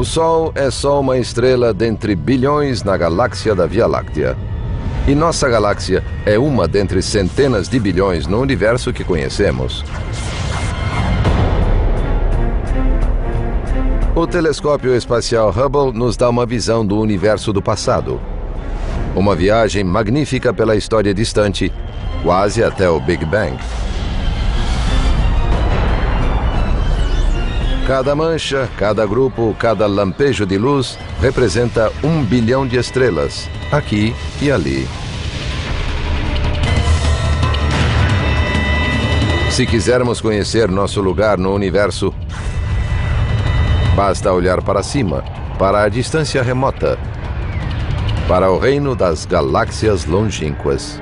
O Sol é só uma estrela dentre bilhões na galáxia da Via Láctea. E nossa galáxia é uma dentre centenas de bilhões no universo que conhecemos. O telescópio espacial Hubble nos dá uma visão do universo do passado. Uma viagem magnífica pela história distante, quase até o Big Bang. Cada mancha, cada grupo, cada lampejo de luz representa 1 bilhão de estrelas, aqui e ali. Se quisermos conhecer nosso lugar no universo, basta olhar para cima, para a distância remota, para o reino das galáxias longínquas.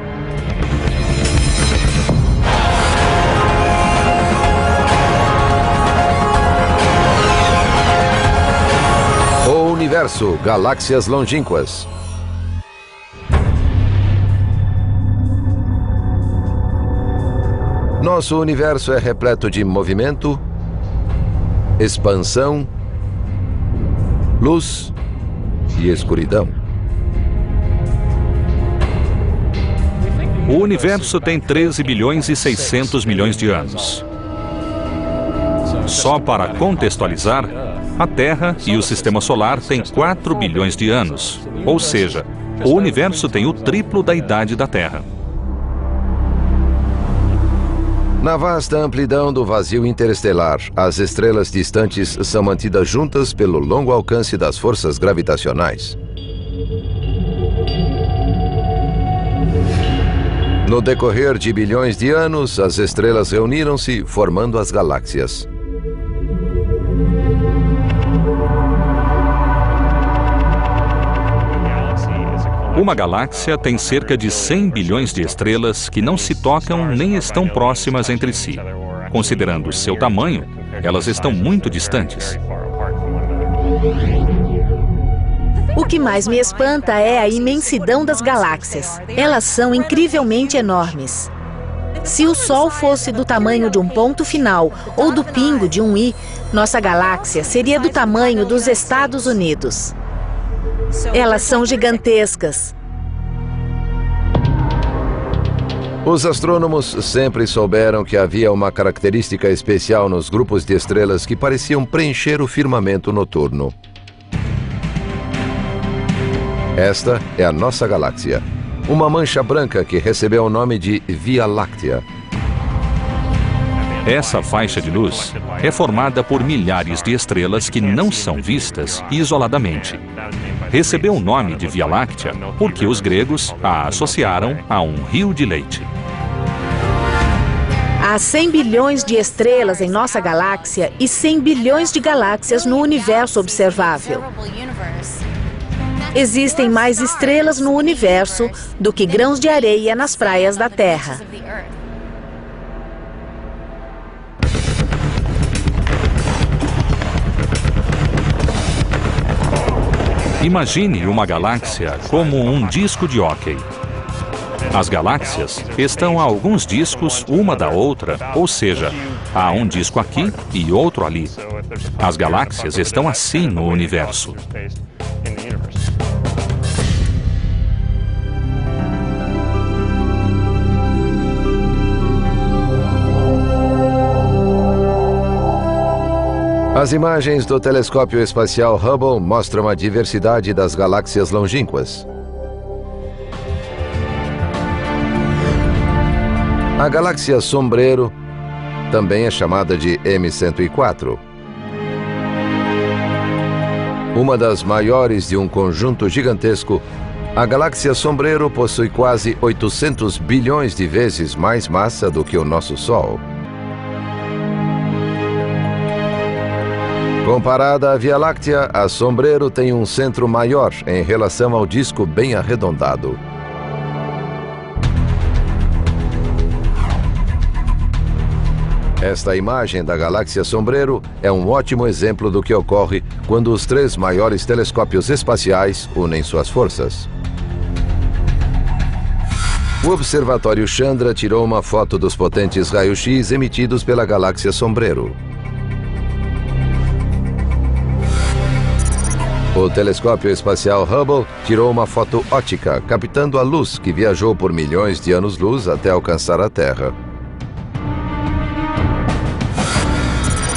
O universo, galáxias longínquas. Nosso universo é repleto de movimento, expansão, luz e escuridão. O universo tem 13 bilhões e 600 milhões de anos. Só para contextualizar, a Terra e o Sistema Solar têm 4 bilhões de anos, ou seja, o universo tem o triplo da idade da Terra. Na vasta amplidão do vazio interestelar, as estrelas distantes são mantidas juntas pelo longo alcance das forças gravitacionais. No decorrer de bilhões de anos, as estrelas reuniram-se, formando as galáxias. Uma galáxia tem cerca de 100 bilhões de estrelas que não se tocam nem estão próximas entre si. Considerando seu tamanho, elas estão muito distantes. O que mais me espanta é a imensidão das galáxias. Elas são incrivelmente enormes. Se o Sol fosse do tamanho de um ponto final ou do pingo de um i, nossa galáxia seria do tamanho dos Estados Unidos. Elas são gigantescas. Os astrônomos sempre souberam que havia uma característica especial nos grupos de estrelas que pareciam preencher o firmamento noturno. Esta é a nossa galáxia, uma mancha branca que recebeu o nome de Via Láctea. Essa faixa de luz é formada por milhares de estrelas que não são vistas isoladamente. Recebeu o nome de Via Láctea porque os gregos a associaram a um rio de leite. Há 100 bilhões de estrelas em nossa galáxia e 100 bilhões de galáxias no universo observável. Existem mais estrelas no universo do que grãos de areia nas praias da Terra. Imagine uma galáxia como um disco de hóquei. As galáxias estão a alguns discos uma da outra, ou seja, há um disco aqui e outro ali. As galáxias estão assim no universo. As imagens do telescópio espacial Hubble mostram a diversidade das galáxias longínquas. A galáxia Sombreiro também é chamada de M104. Uma das maiores de um conjunto gigantesco, a galáxia Sombreiro possui quase 800 bilhões de vezes mais massa do que o nosso Sol. Comparada à Via Láctea, a Sombreiro tem um centro maior em relação ao disco bem arredondado. Esta imagem da galáxia Sombreiro é um ótimo exemplo do que ocorre quando os 3 maiores telescópios espaciais unem suas forças. O Observatório Chandra tirou uma foto dos potentes raios-x emitidos pela galáxia Sombreiro. O telescópio espacial Hubble tirou uma foto ótica, captando a luz que viajou por milhões de anos-luz até alcançar a Terra.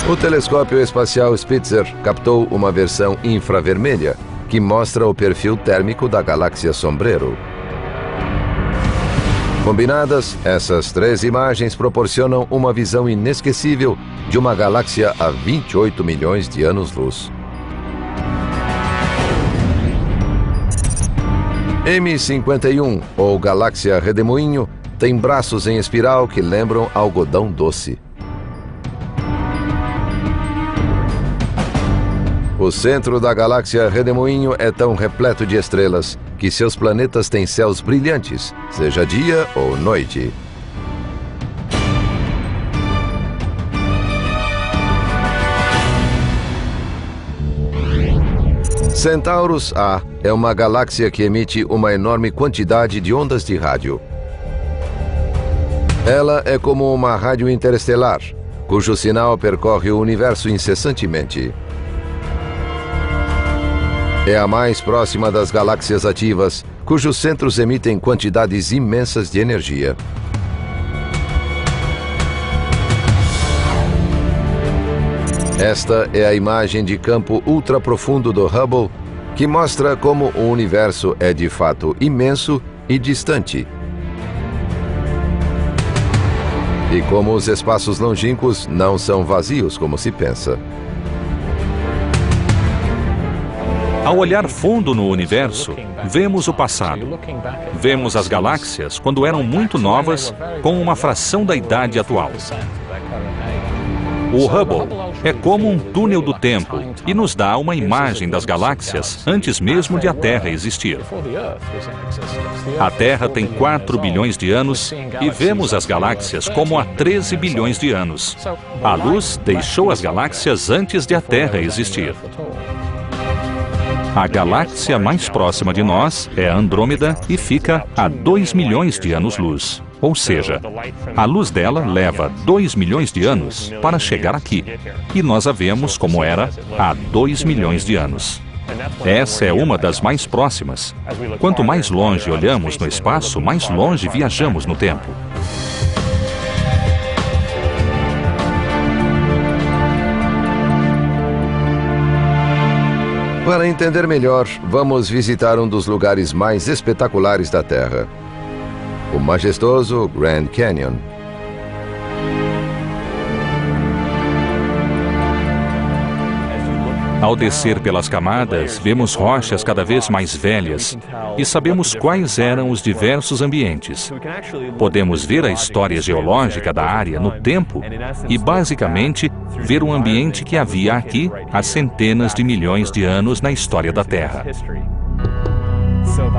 O telescópio espacial Spitzer captou uma versão infravermelha, que mostra o perfil térmico da galáxia Sombreiro. Combinadas, essas três imagens proporcionam uma visão inesquecível de uma galáxia a 28 milhões de anos-luz. M51, ou galáxia Redemoinho, tem braços em espiral que lembram algodão doce. O centro da galáxia Redemoinho é tão repleto de estrelas que seus planetas têm céus brilhantes, seja dia ou noite. Centaurus A é uma galáxia que emite uma enorme quantidade de ondas de rádio. Ela é como uma rádio interestelar, cujo sinal percorre o universo incessantemente. É a mais próxima das galáxias ativas, cujos centros emitem quantidades imensas de energia. Esta é a imagem de campo ultraprofundo do Hubble, que mostra como o universo é de fato imenso e distante. E como os espaços longínquos não são vazios como se pensa. Ao olhar fundo no universo, vemos o passado. Vemos as galáxias quando eram muito novas, com uma fração da idade atual. O Hubble é como um túnel do tempo e nos dá uma imagem das galáxias antes mesmo de a Terra existir. A Terra tem 4 bilhões de anos e vemos as galáxias como há 13 bilhões de anos. A luz deixou as galáxias antes de a Terra existir. A galáxia mais próxima de nós é a Andrômeda e fica a 2 milhões de anos-luz. Ou seja, a luz dela leva 2 milhões de anos para chegar aqui. E nós a vemos como era há 2 milhões de anos. Essa é uma das mais próximas. Quanto mais longe olhamos no espaço, mais longe viajamos no tempo. Para entender melhor, vamos visitar um dos lugares mais espetaculares da Terra. O majestoso Grand Canyon. Ao descer pelas camadas, vemos rochas cada vez mais velhas e sabemos quais eram os diversos ambientes. Podemos ver a história geológica da área no tempo e, basicamente, ver o ambiente que havia aqui há centenas de milhões de anos na história da Terra.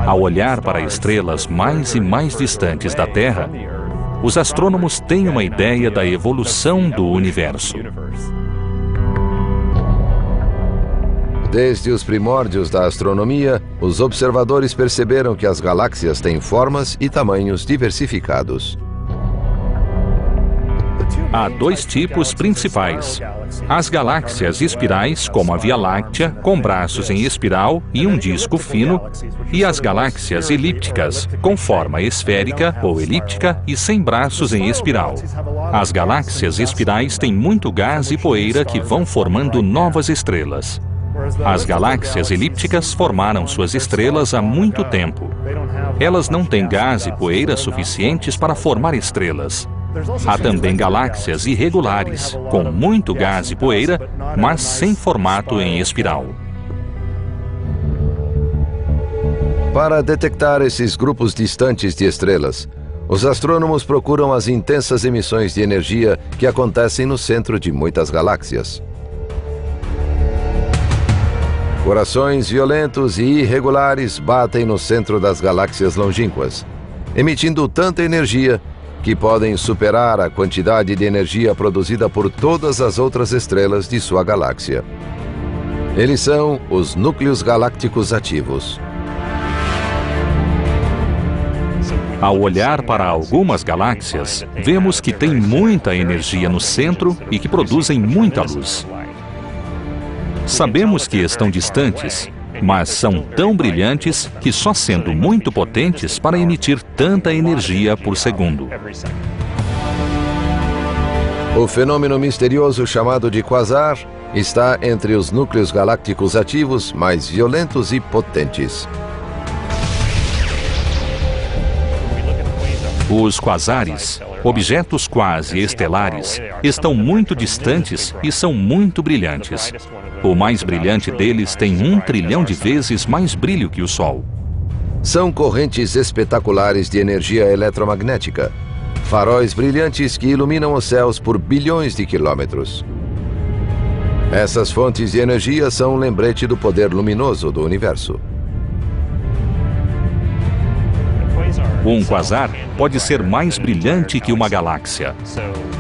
Ao olhar para estrelas mais e mais distantes da Terra, os astrônomos têm uma ideia da evolução do universo. Desde os primórdios da astronomia, os observadores perceberam que as galáxias têm formas e tamanhos diversificados. Há dois tipos principais: as galáxias espirais, como a Via Láctea, com braços em espiral e um disco fino, e as galáxias elípticas, com forma esférica ou elíptica e sem braços em espiral. As galáxias espirais têm muito gás e poeira que vão formando novas estrelas. As galáxias elípticas formaram suas estrelas há muito tempo. Elas não têm gás e poeira suficientes para formar estrelas. Há também galáxias irregulares, com muito gás e poeira, mas sem formato em espiral. Para detectar esses grupos distantes de estrelas, os astrônomos procuram as intensas emissões de energia que acontecem no centro de muitas galáxias. Corações violentos e irregulares batem no centro das galáxias longínquas, emitindo tanta energia que podem superar a quantidade de energia produzida por todas as outras estrelas de sua galáxia. Eles são os núcleos galácticos ativos. Ao olhar para algumas galáxias, vemos que tem muita energia no centro e que produzem muita luz. Sabemos que estão distantes, mas são tão brilhantes que só sendo muito potentes para emitir tanta energia por segundo. O fenômeno misterioso chamado de quasar está entre os núcleos galácticos ativos mais violentos e potentes. Os quasares, objetos quase estelares, estão muito distantes e são muito brilhantes. O mais brilhante deles tem 1 trilhão de vezes mais brilho que o Sol. São correntes espetaculares de energia eletromagnética, faróis brilhantes que iluminam os céus por bilhões de quilômetros. Essas fontes de energia são um lembrete do poder luminoso do universo. Um quasar pode ser mais brilhante que uma galáxia.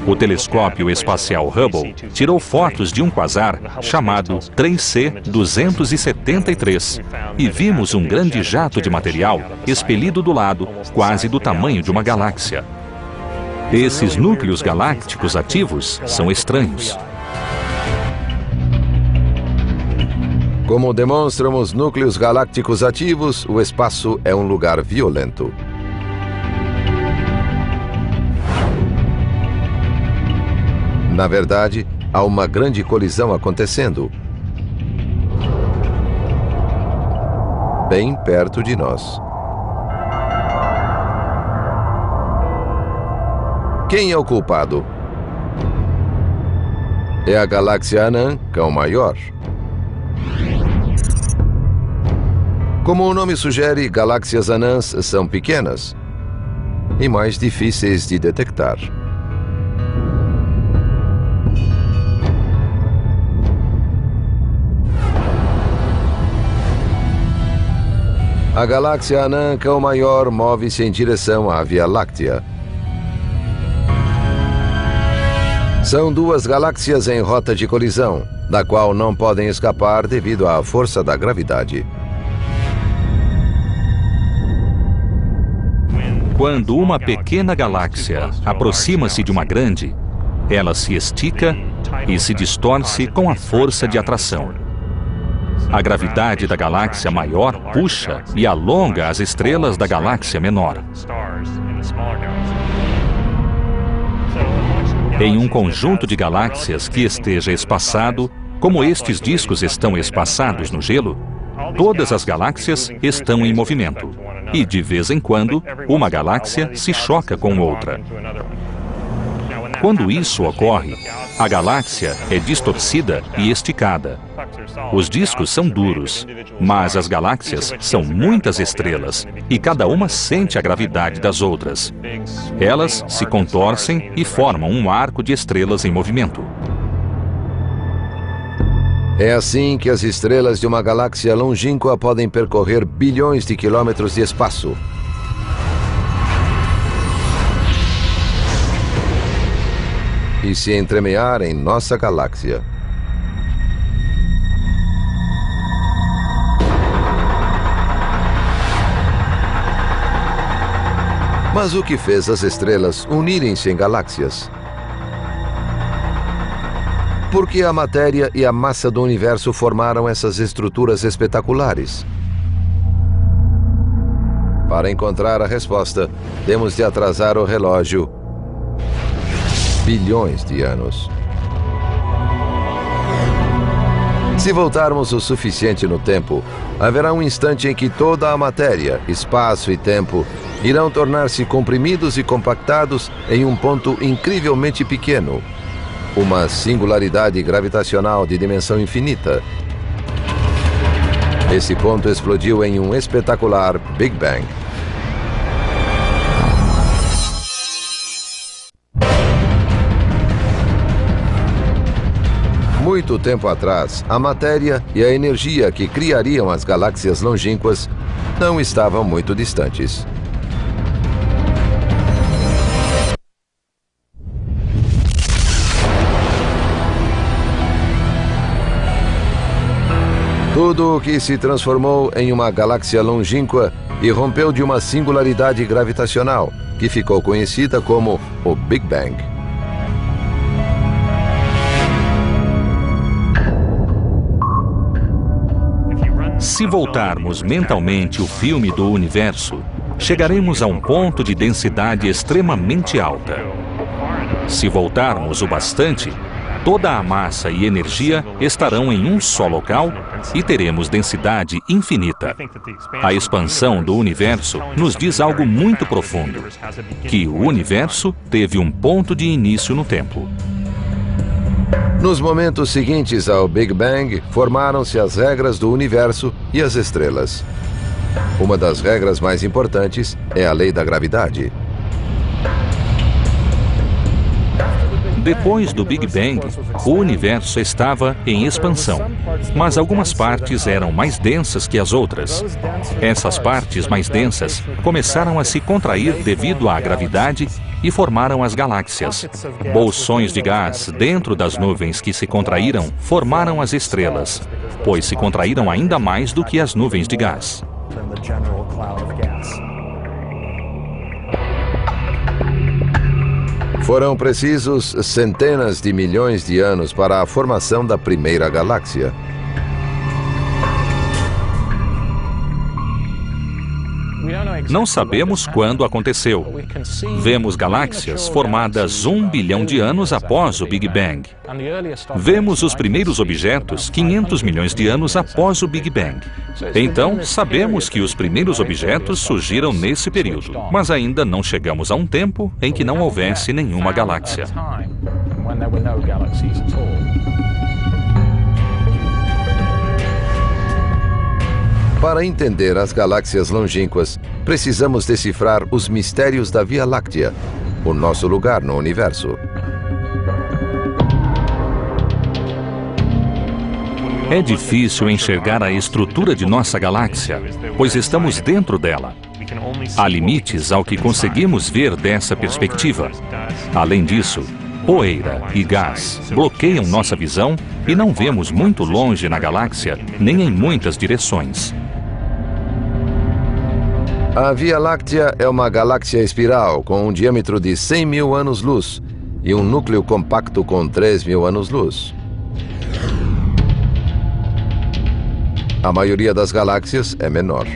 O telescópio espacial Hubble tirou fotos de um quasar chamado 3C273 e vimos um grande jato de material expelido do lado, quase do tamanho de uma galáxia. Esses núcleos galácticos ativos são estranhos. Como demonstram os núcleos galácticos ativos, o espaço é um lugar violento. Na verdade, há uma grande colisão acontecendo, bem perto de nós. Quem é o culpado? É a galáxia Anã, Cão Maior. Como o nome sugere, galáxias anãs são pequenas e mais difíceis de detectar. A galáxia Anã, Cão Maior, move-se em direção à Via Láctea. São 2 galáxias em rota de colisão, da qual não podem escapar devido à força da gravidade. Quando uma pequena galáxia aproxima-se de uma grande, ela se estica e se distorce com a força de atração. A gravidade da galáxia maior puxa e alonga as estrelas da galáxia menor. Em um conjunto de galáxias que esteja espaçado, como estes discos estão espaçados no gelo, todas as galáxias estão em movimento. E, de vez em quando, uma galáxia se choca com outra. Quando isso ocorre, a galáxia é distorcida e esticada. Os discos são duros, mas as galáxias são muitas estrelas e cada uma sente a gravidade das outras. Elas se contorcem e formam um arco de estrelas em movimento. É assim que as estrelas de uma galáxia longínqua podem percorrer bilhões de quilômetros de espaço. E se entremear em nossa galáxia. Mas o que fez as estrelas unirem-se em galáxias? Porque a matéria e a massa do universo formaram essas estruturas espetaculares. Para encontrar a resposta, temos de atrasar o relógio bilhões de anos. Se voltarmos o suficiente no tempo, haverá um instante em que toda a matéria, espaço e tempo irão tornar-se comprimidos e compactados em um ponto incrivelmente pequeno, uma singularidade gravitacional de dimensão infinita. Esse ponto explodiu em um espetacular Big Bang. Muito tempo atrás, a matéria e a energia que criariam as galáxias longínquas não estavam muito distantes. Tudo o que se transformou em uma galáxia longínqua e rompeu de uma singularidade gravitacional, que ficou conhecida como o Big Bang. Se voltarmos mentalmente o filme do universo, chegaremos a um ponto de densidade extremamente alta. Se voltarmos o bastante, toda a massa e energia estarão em um só local e teremos densidade infinita. A expansão do universo nos diz algo muito profundo, que o universo teve um ponto de início no tempo. Nos momentos seguintes ao Big Bang, formaram-se as regras do universo e as estrelas. Uma das regras mais importantes é a lei da gravidade. Depois do Big Bang, o universo estava em expansão, mas algumas partes eram mais densas que as outras. Essas partes mais densas começaram a se contrair devido à gravidade e formaram as galáxias. Bolsões de gás dentro das nuvens que se contraíram formaram as estrelas, pois se contraíram ainda mais do que as nuvens de gás. Foram precisos centenas de milhões de anos para a formação da primeira galáxia. Não sabemos quando aconteceu. Vemos galáxias formadas 1 bilhão de anos após o Big Bang. Vemos os primeiros objetos 500 milhões de anos após o Big Bang. Então, sabemos que os primeiros objetos surgiram nesse período, mas ainda não chegamos a um tempo em que não houvesse nenhuma galáxia. Para entender as galáxias longínquas, precisamos decifrar os mistérios da Via Láctea, o nosso lugar no universo. É difícil enxergar a estrutura de nossa galáxia, pois estamos dentro dela. Há limites ao que conseguimos ver dessa perspectiva. Além disso, poeira e gás bloqueiam nossa visão e não vemos muito longe na galáxia, nem em muitas direções. A Via Láctea é uma galáxia espiral com um diâmetro de 100 mil anos-luz e um núcleo compacto com 3 mil anos-luz. A maioria das galáxias é menor.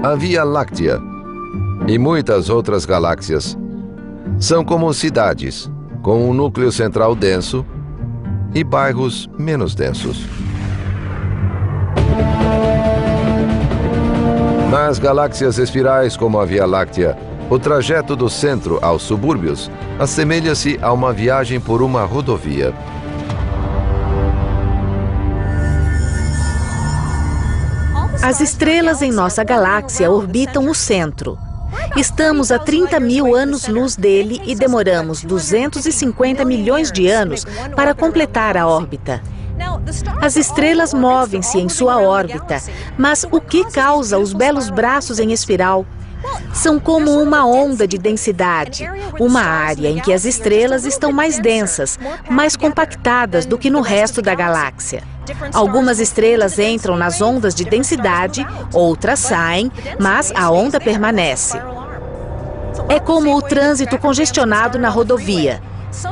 A Via Láctea e muitas outras galáxias são como cidades, com um núcleo central denso e bairros menos densos. Nas galáxias espirais como a Via Láctea, o trajeto do centro aos subúrbios assemelha-se a uma viagem por uma rodovia. As estrelas em nossa galáxia orbitam o centro. Estamos a 30 mil anos-luz dele e demoramos 250 milhões de anos para completar a órbita. As estrelas movem-se em sua órbita, mas o que causa os belos braços em espiral? São como uma onda de densidade, uma área em que as estrelas estão mais densas, mais compactadas do que no resto da galáxia. Algumas estrelas entram nas ondas de densidade, outras saem, mas a onda permanece. É como o trânsito congestionado na rodovia.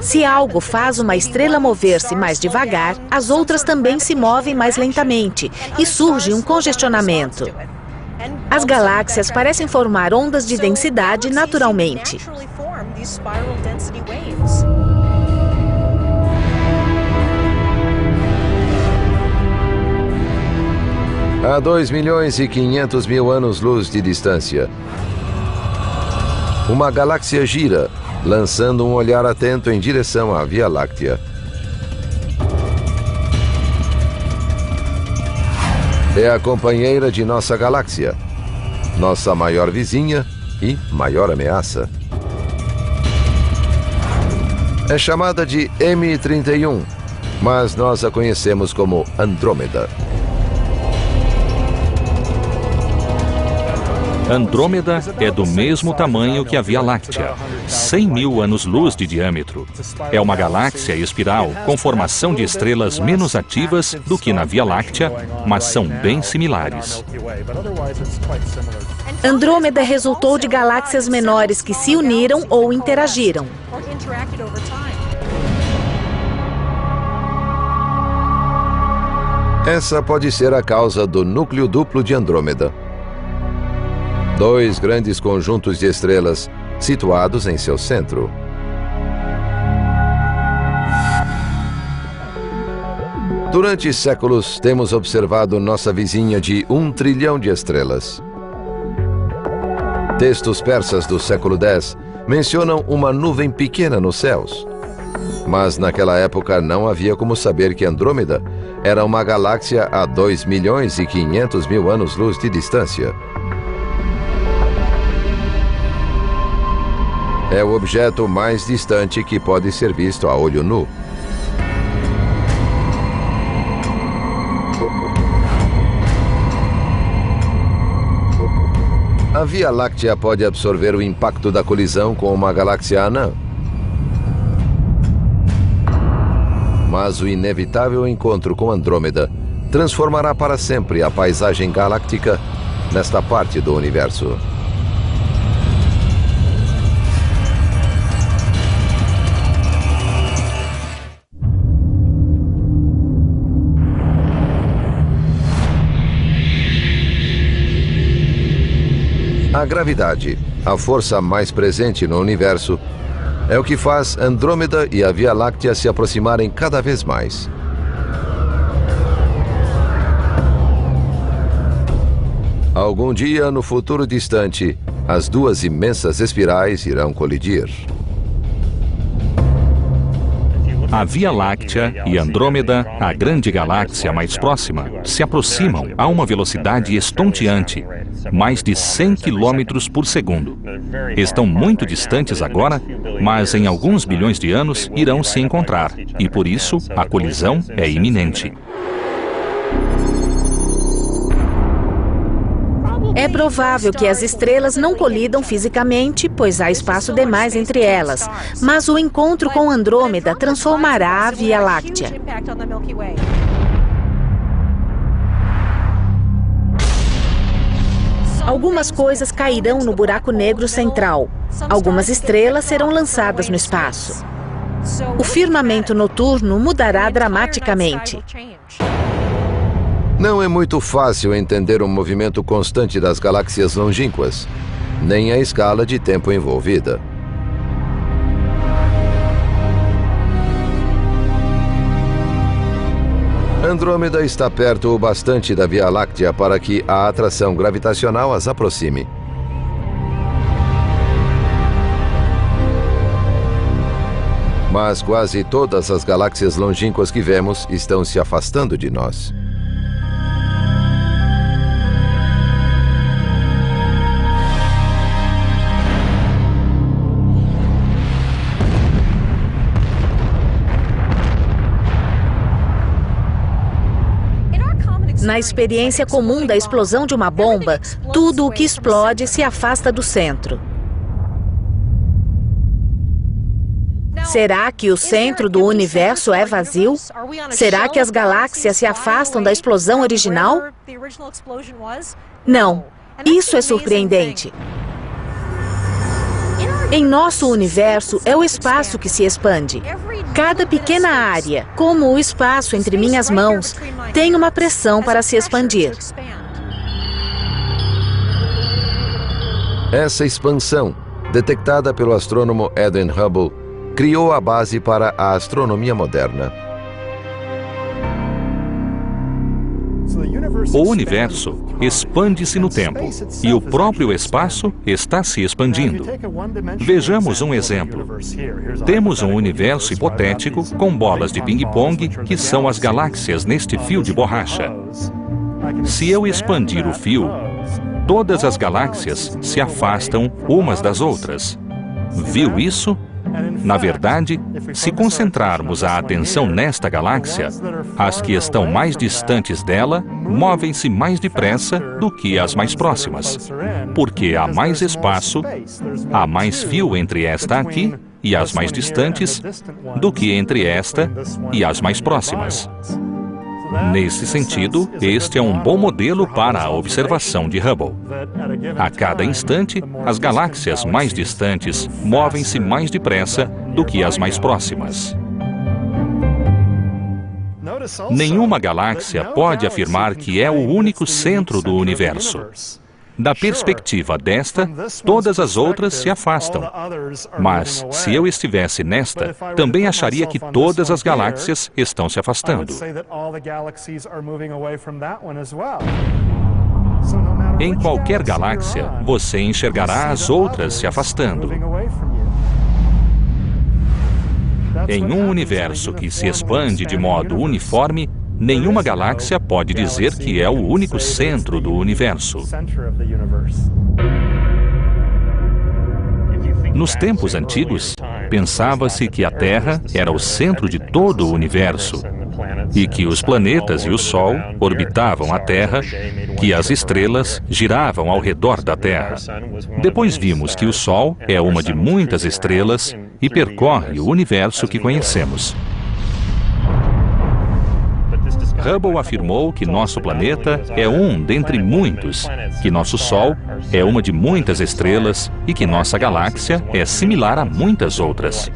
Se algo faz uma estrela mover-se mais devagar, as outras também se movem mais lentamente e surge um congestionamento. As galáxias parecem formar ondas de densidade naturalmente. A 2 milhões e 500 mil anos-luz de distância, uma galáxia gira, lançando um olhar atento em direção à Via Láctea. É a companheira de nossa galáxia, nossa maior vizinha e maior ameaça. É chamada de M31, mas nós a conhecemos como Andrômeda. Andrômeda é do mesmo tamanho que a Via Láctea, 100 mil anos-luz de diâmetro. É uma galáxia espiral com formação de estrelas menos ativas do que na Via Láctea, mas são bem similares. Andrômeda resultou de galáxias menores que se uniram ou interagiram. Essa pode ser a causa do núcleo duplo de Andrômeda. 2 grandes conjuntos de estrelas situados em seu centro. Durante séculos, temos observado nossa vizinha de 1 trilhão de estrelas. Textos persas do século X mencionam uma nuvem pequena nos céus. Mas naquela época não havia como saber que Andrômeda era uma galáxia a 2.500.000 anos-luz de distância. É o objeto mais distante que pode ser visto a olho nu. A Via Láctea pode absorver o impacto da colisão com uma galáxia anã. Mas o inevitável encontro com Andrômeda transformará para sempre a paisagem galáctica nesta parte do universo. A gravidade, a força mais presente no universo, é o que faz Andrômeda e a Via Láctea se aproximarem cada vez mais. Algum dia, no futuro distante, as 2 imensas espirais irão colidir. A Via Láctea e Andrômeda, a grande galáxia mais próxima, se aproximam a uma velocidade estonteante, mais de 100 km por segundo. Estão muito distantes agora, mas em alguns bilhões de anos irão se encontrar, e por isso a colisão é iminente. É provável que as estrelas não colidam fisicamente, pois há espaço demais entre elas, mas o encontro com Andrômeda transformará a Via Láctea. Algumas coisas cairão no buraco negro central. Algumas estrelas serão lançadas no espaço. O firmamento noturno mudará dramaticamente. Não é muito fácil entender o movimento constante das galáxias longínquas, nem a escala de tempo envolvida. Andrômeda está perto o bastante da Via Láctea para que a atração gravitacional as aproxime. Mas quase todas as galáxias longínquas que vemos estão se afastando de nós. Na experiência comum da explosão de uma bomba, tudo o que explode se afasta do centro. Será que o centro do universo é vazio? Será que as galáxias se afastam da explosão original? Não. Isso é surpreendente. Em nosso universo, é o espaço que se expande. Cada pequena área, como o espaço entre minhas mãos, tem uma pressão para se expandir. Essa expansão, detectada pelo astrônomo Edwin Hubble, criou a base para a astronomia moderna. O universo expande-se no tempo e o próprio espaço está se expandindo. Vejamos um exemplo. Temos um universo hipotético com bolas de ping-pong que são as galáxias neste fio de borracha. Se eu expandir o fio, todas as galáxias se afastam umas das outras. Viu isso? Na verdade, se concentrarmos a atenção nesta galáxia, as que estão mais distantes dela movem-se mais depressa do que as mais próximas, porque há mais espaço, há mais fio entre esta aqui e as mais distantes do que entre esta e as mais próximas. Nesse sentido, este é um bom modelo para a observação de Hubble. A cada instante, as galáxias mais distantes movem-se mais depressa do que as mais próximas. Nenhuma galáxia pode afirmar que é o único centro do universo. Da perspectiva desta, todas as outras se afastam. Mas, se eu estivesse nesta, também acharia que todas as galáxias estão se afastando. Em qualquer galáxia, você enxergará as outras se afastando. Em um universo que se expande de modo uniforme, nenhuma galáxia pode dizer que é o único centro do universo. Nos tempos antigos, pensava-se que a Terra era o centro de todo o universo e que os planetas e o Sol orbitavam a Terra, que as estrelas giravam ao redor da Terra. Depois vimos que o Sol é uma de muitas estrelas e percorre o universo que conhecemos. Hubble afirmou que nosso planeta é um dentre muitos, que nosso Sol é uma de muitas estrelas e que nossa galáxia é similar a muitas outras.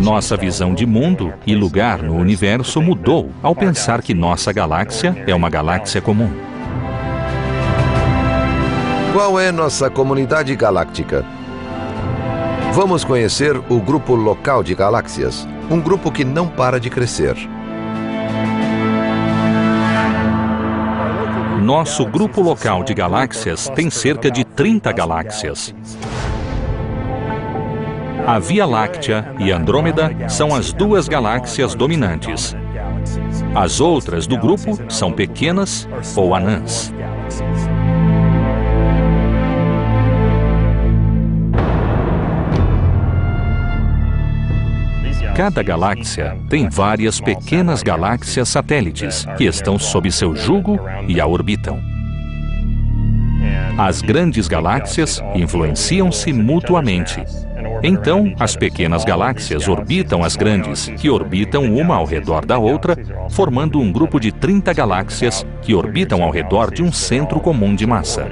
Nossa visão de mundo e lugar no universo mudou ao pensar que nossa galáxia é uma galáxia comum. Qual é nossa comunidade galáctica? Vamos conhecer o grupo local de galáxias, um grupo que não para de crescer. Nosso grupo local de galáxias tem cerca de 30 galáxias. A Via Láctea e Andrômeda são as duas galáxias dominantes. As outras do grupo são pequenas ou anãs. Cada galáxia tem várias pequenas galáxias satélites que estão sob seu jugo e a orbitam. As grandes galáxias influenciam-se mutuamente. Então, as pequenas galáxias orbitam as grandes, que orbitam uma ao redor da outra, formando um grupo de 30 galáxias que orbitam ao redor de um centro comum de massa.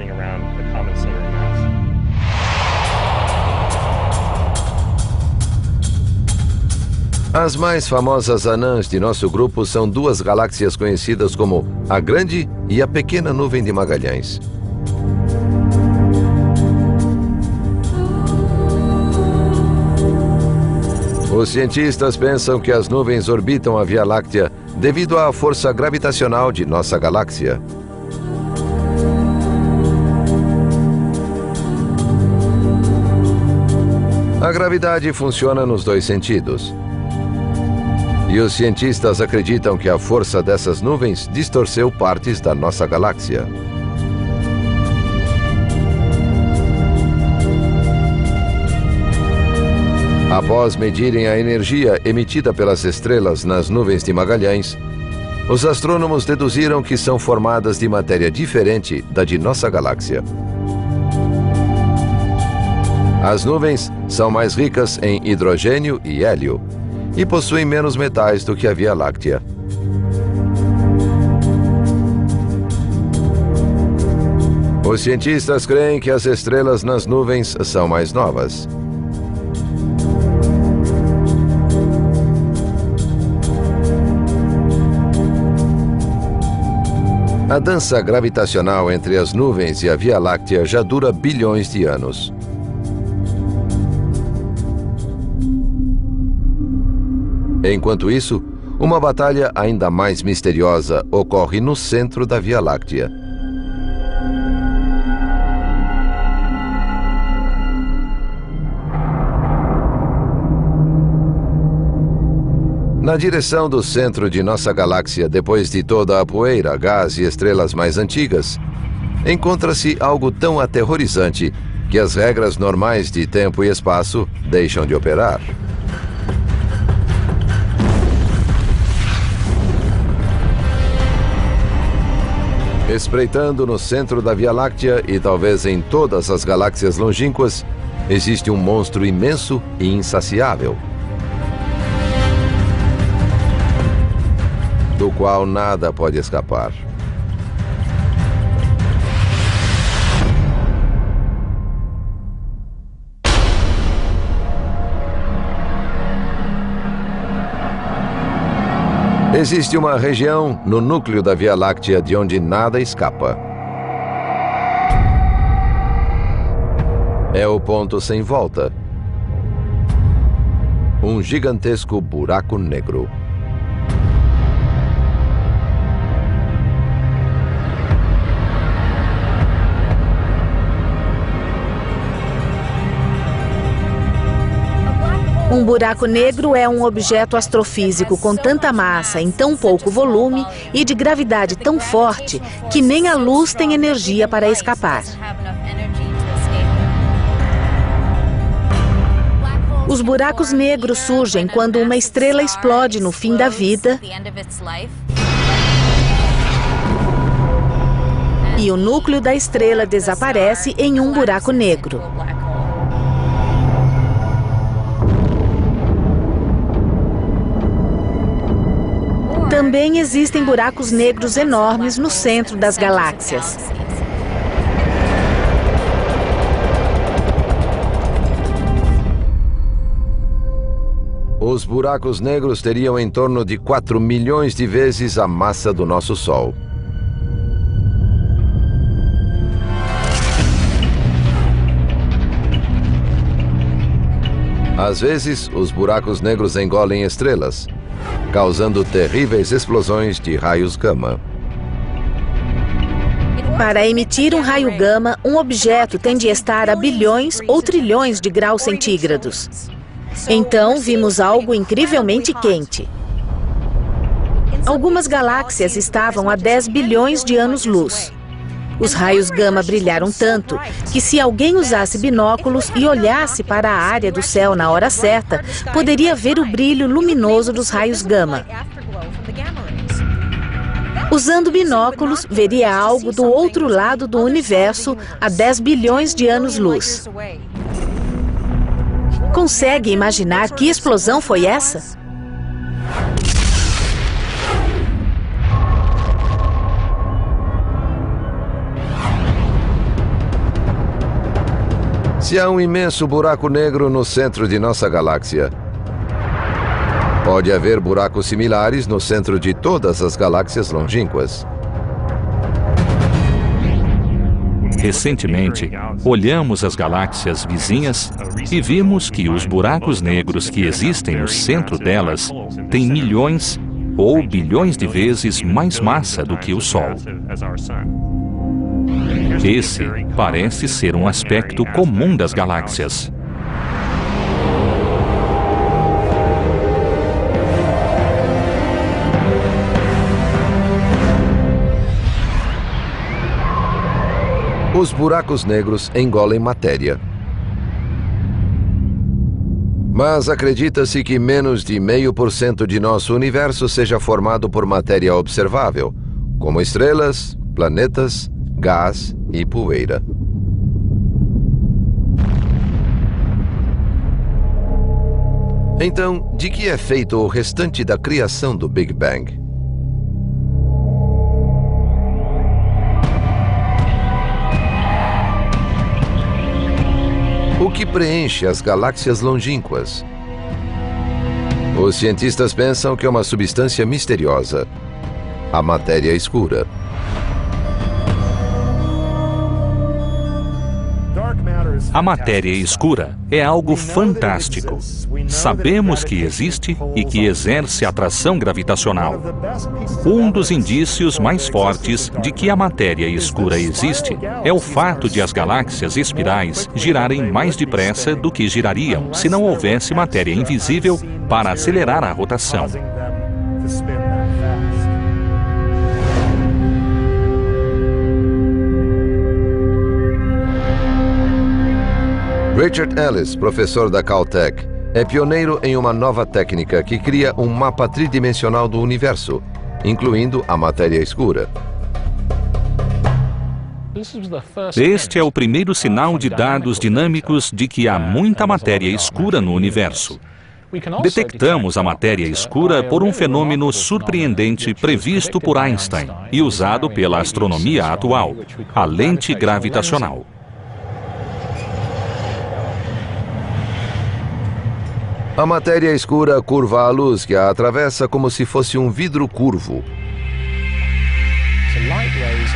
As mais famosas anãs de nosso grupo são duas galáxias conhecidas como a Grande e a Pequena Nuvem de Magalhães. Os cientistas pensam que as nuvens orbitam a Via Láctea devido à força gravitacional de nossa galáxia. A gravidade funciona nos dois sentidos. E os cientistas acreditam que a força dessas nuvens distorceu partes da nossa galáxia. Após medirem a energia emitida pelas estrelas nas nuvens de Magalhães, os astrônomos deduziram que são formadas de matéria diferente da de nossa galáxia. As nuvens são mais ricas em hidrogênio e hélio e possuem menos metais do que a Via Láctea. Os cientistas creem que as estrelas nas nuvens são mais novas. A dança gravitacional entre as nuvens e a Via Láctea já dura bilhões de anos. Enquanto isso, uma batalha ainda mais misteriosa ocorre no centro da Via Láctea. Na direção do centro de nossa galáxia, depois de toda a poeira, gás e estrelas mais antigas, encontra-se algo tão aterrorizante que as regras normais de tempo e espaço deixam de operar. Espreitando no centro da Via Láctea e talvez em todas as galáxias longínquas, existe um monstro imenso e insaciável, do qual nada pode escapar. Existe uma região no núcleo da Via Láctea de onde nada escapa. É o ponto sem volta. Um gigantesco buraco negro. Um buraco negro é um objeto astrofísico com tanta massa, em tão pouco volume e de gravidade tão forte que nem a luz tem energia para escapar. Os buracos negros surgem quando uma estrela explode no fim da vida e o núcleo da estrela desaparece em um buraco negro. Também existem buracos negros enormes no centro das galáxias. Os buracos negros teriam em torno de 4 milhões de vezes a massa do nosso Sol. Às vezes, os buracos negros engolem estrelas, causando terríveis explosões de raios gama. Para emitir um raio gama, um objeto tem de estar a bilhões ou trilhões de graus centígrados. Então, vimos algo incrivelmente quente. Algumas galáxias estavam a 10 bilhões de anos-luz. Os raios gama brilharam tanto que, se alguém usasse binóculos e olhasse para a área do céu na hora certa, poderia ver o brilho luminoso dos raios gama. Usando binóculos, veria algo do outro lado do universo a 10 bilhões de anos-luz. Consegue imaginar que explosão foi essa? Se há um imenso buraco negro no centro de nossa galáxia, pode haver buracos similares no centro de todas as galáxias longínquas. Recentemente, olhamos as galáxias vizinhas e vimos que os buracos negros que existem no centro delas têm milhões ou bilhões de vezes mais massa do que o Sol. Esse parece ser um aspecto comum das galáxias. Os buracos negros engolem matéria. Mas acredita-se que menos de 0,5% de nosso universo seja formado por matéria observável, como estrelas, planetas, gás e poeira. Então, de que é feito o restante da criação do Big Bang? O que preenche as galáxias longínquas? Os cientistas pensam que é uma substância misteriosa, a matéria escura. A matéria escura é algo fantástico. Sabemos que existe e que exerce atração gravitacional. Um dos indícios mais fortes de que a matéria escura existe é o fato de as galáxias espirais girarem mais depressa do que girariam se não houvesse matéria invisível para acelerar a rotação. Richard Ellis, professor da Caltech, é pioneiro em uma nova técnica que cria um mapa tridimensional do universo, incluindo a matéria escura. Este é o primeiro sinal de dados dinâmicos de que há muita matéria escura no universo. Detectamos a matéria escura por um fenômeno surpreendente previsto por Einstein e usado pela astronomia atual, a lente gravitacional. A matéria escura curva a luz que a atravessa como se fosse um vidro curvo.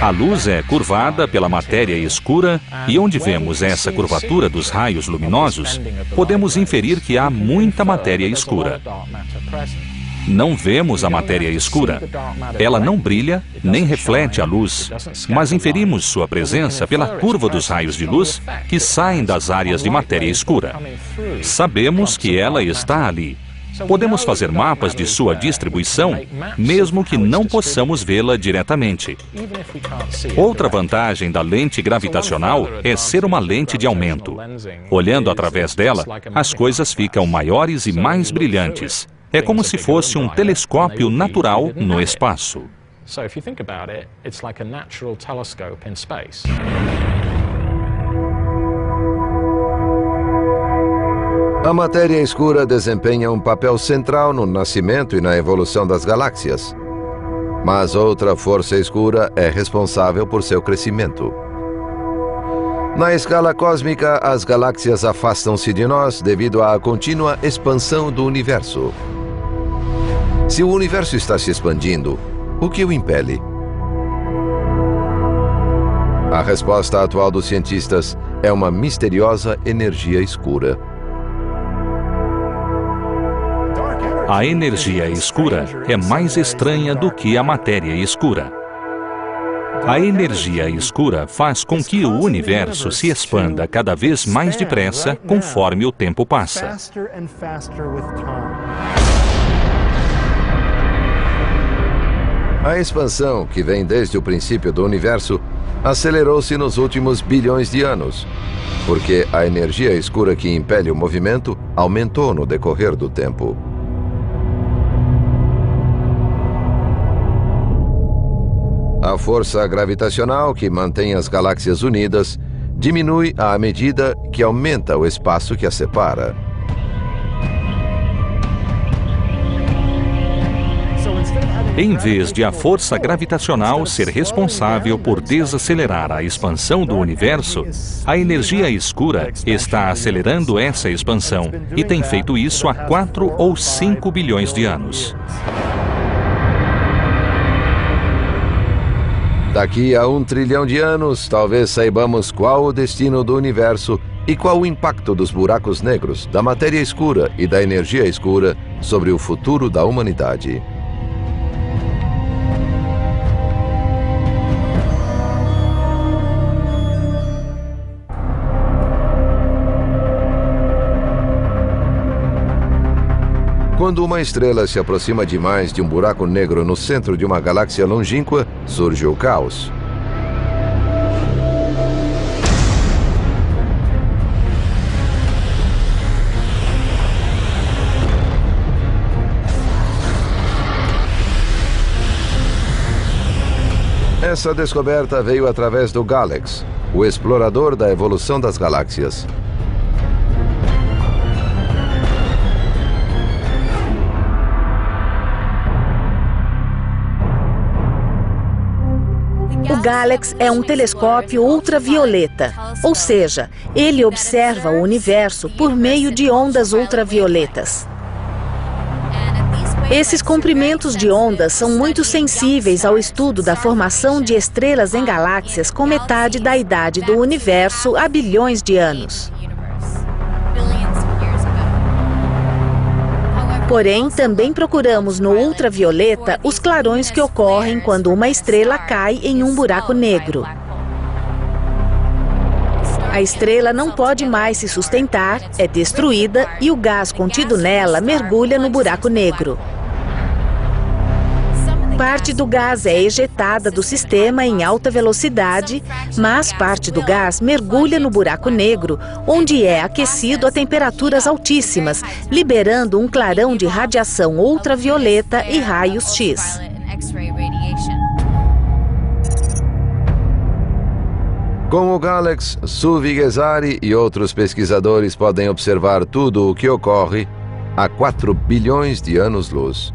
A luz é curvada pela matéria escura e onde vemos essa curvatura dos raios luminosos, podemos inferir que há muita matéria escura. Não vemos a matéria escura. Ela não brilha nem reflete a luz, mas inferimos sua presença pela curva dos raios de luz que saem das áreas de matéria escura. Sabemos que ela está ali. Podemos fazer mapas de sua distribuição, mesmo que não possamos vê-la diretamente. Outra vantagem da lente gravitacional é ser uma lente de aumento. Olhando através dela, as coisas ficam maiores e mais brilhantes. É como se fosse um telescópio natural no espaço. A matéria escura desempenha um papel central no nascimento e na evolução das galáxias. Mas outra força escura é responsável por seu crescimento. Na escala cósmica, as galáxias afastam-se de nós devido à contínua expansão do universo. Se o universo está se expandindo, o que o impele? A resposta atual dos cientistas é uma misteriosa energia escura. A energia escura é mais estranha do que a matéria escura. A energia escura faz com que o universo se expanda cada vez mais depressa conforme o tempo passa. A expansão, que vem desde o princípio do universo, acelerou-se nos últimos bilhões de anos, porque a energia escura que impele o movimento aumentou no decorrer do tempo. A força gravitacional que mantém as galáxias unidas diminui à medida que aumenta o espaço que as separa. Em vez de a força gravitacional ser responsável por desacelerar a expansão do universo, a energia escura está acelerando essa expansão e tem feito isso há 4 ou 5 bilhões de anos. Daqui a 1 trilhão de anos, talvez saibamos qual o destino do universo e qual o impacto dos buracos negros, da matéria escura e da energia escura sobre o futuro da humanidade. Quando uma estrela se aproxima demais de um buraco negro no centro de uma galáxia longínqua, surge o caos. Essa descoberta veio através do Galax, o explorador da evolução das galáxias. O Galax é um telescópio ultravioleta, ou seja, ele observa o universo por meio de ondas ultravioletas. Esses comprimentos de ondas são muito sensíveis ao estudo da formação de estrelas em galáxias com metade da idade do universo há bilhões de anos. Porém, também procuramos no ultravioleta os clarões que ocorrem quando uma estrela cai em um buraco negro. A estrela não pode mais se sustentar, é destruída e o gás contido nela mergulha no buraco negro. Parte do gás é ejetada do sistema em alta velocidade, mas parte do gás mergulha no buraco negro, onde é aquecido a temperaturas altíssimas, liberando um clarão de radiação ultravioleta e raios X. Com o Galax, Suvi Ghezari e outros pesquisadores podem observar tudo o que ocorre a 4 bilhões de anos-luz.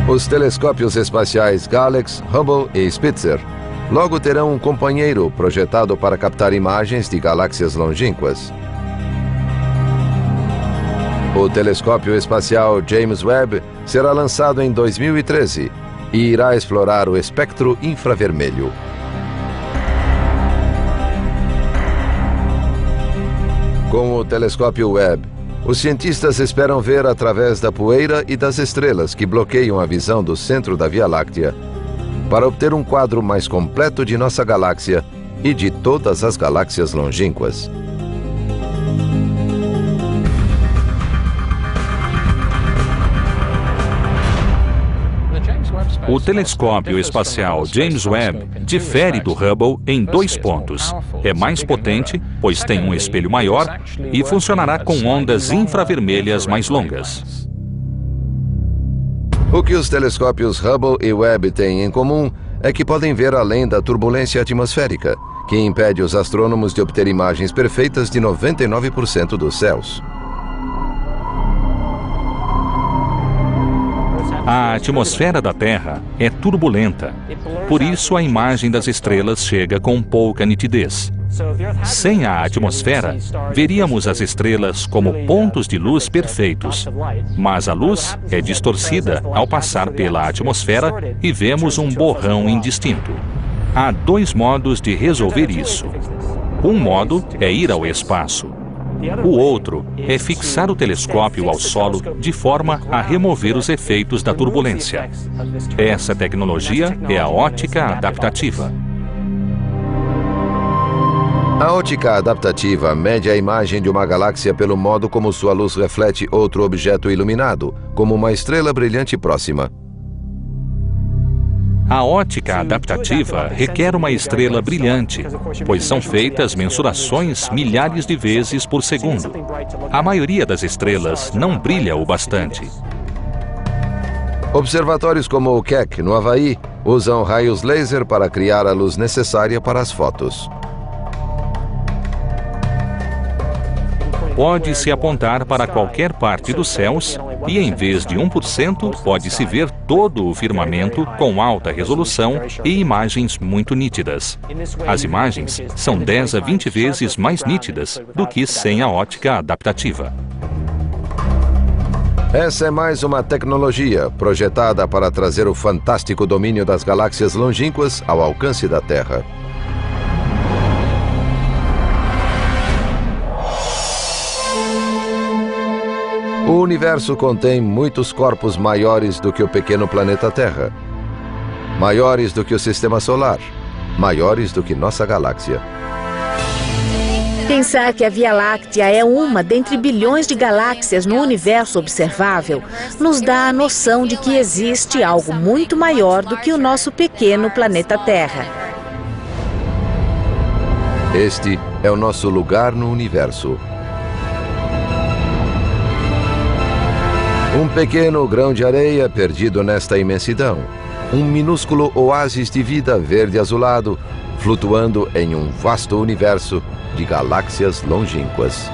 Os telescópios espaciais Galax, Hubble e Spitzer logo terão um companheiro projetado para captar imagens de galáxias longínquas. O telescópio espacial James Webb será lançado em 2013 e irá explorar o espectro infravermelho. Com o telescópio Webb, os cientistas esperam ver através da poeira e das estrelas que bloqueiam a visão do centro da Via Láctea, para obter um quadro mais completo de nossa galáxia e de todas as galáxias longínquas. O telescópio espacial James Webb difere do Hubble em 2 pontos. É mais potente, pois tem um espelho maior e funcionará com ondas infravermelhas mais longas. O que os telescópios Hubble e Webb têm em comum é que podem ver além da turbulência atmosférica, que impede os astrônomos de obter imagens perfeitas de 99% dos céus. A atmosfera da Terra é turbulenta, por isso a imagem das estrelas chega com pouca nitidez. Sem a atmosfera, veríamos as estrelas como pontos de luz perfeitos, mas a luz é distorcida ao passar pela atmosfera e vemos um borrão indistinto. Há 2 modos de resolver isso. Um modo é ir ao espaço. O outro é fixar o telescópio ao solo de forma a remover os efeitos da turbulência. Essa tecnologia é a ótica adaptativa. A ótica adaptativa mede a imagem de uma galáxia pelo modo como sua luz reflete outro objeto iluminado, como uma estrela brilhante próxima. A ótica adaptativa requer uma estrela brilhante, pois são feitas mensurações milhares de vezes por segundo. A maioria das estrelas não brilha o bastante. Observatórios como o Keck, no Havaí, usam raios laser para criar a luz necessária para as fotos. Pode-se apontar para qualquer parte dos céus e, em vez de 1%, pode-se ver todo o firmamento com alta resolução e imagens muito nítidas. As imagens são 10 a 20 vezes mais nítidas do que sem a ótica adaptativa. Essa é mais uma tecnologia projetada para trazer o fantástico domínio das galáxias longínquas ao alcance da Terra. O universo contém muitos corpos maiores do que o pequeno planeta Terra, maiores do que o Sistema Solar, maiores do que nossa galáxia. Pensar que a Via Láctea é uma dentre bilhões de galáxias no universo observável nos dá a noção de que existe algo muito maior do que o nosso pequeno planeta Terra. Este é o nosso lugar no universo. Um pequeno grão de areia perdido nesta imensidão. Um minúsculo oásis de vida verde-azulado, flutuando em um vasto universo de galáxias longínquas.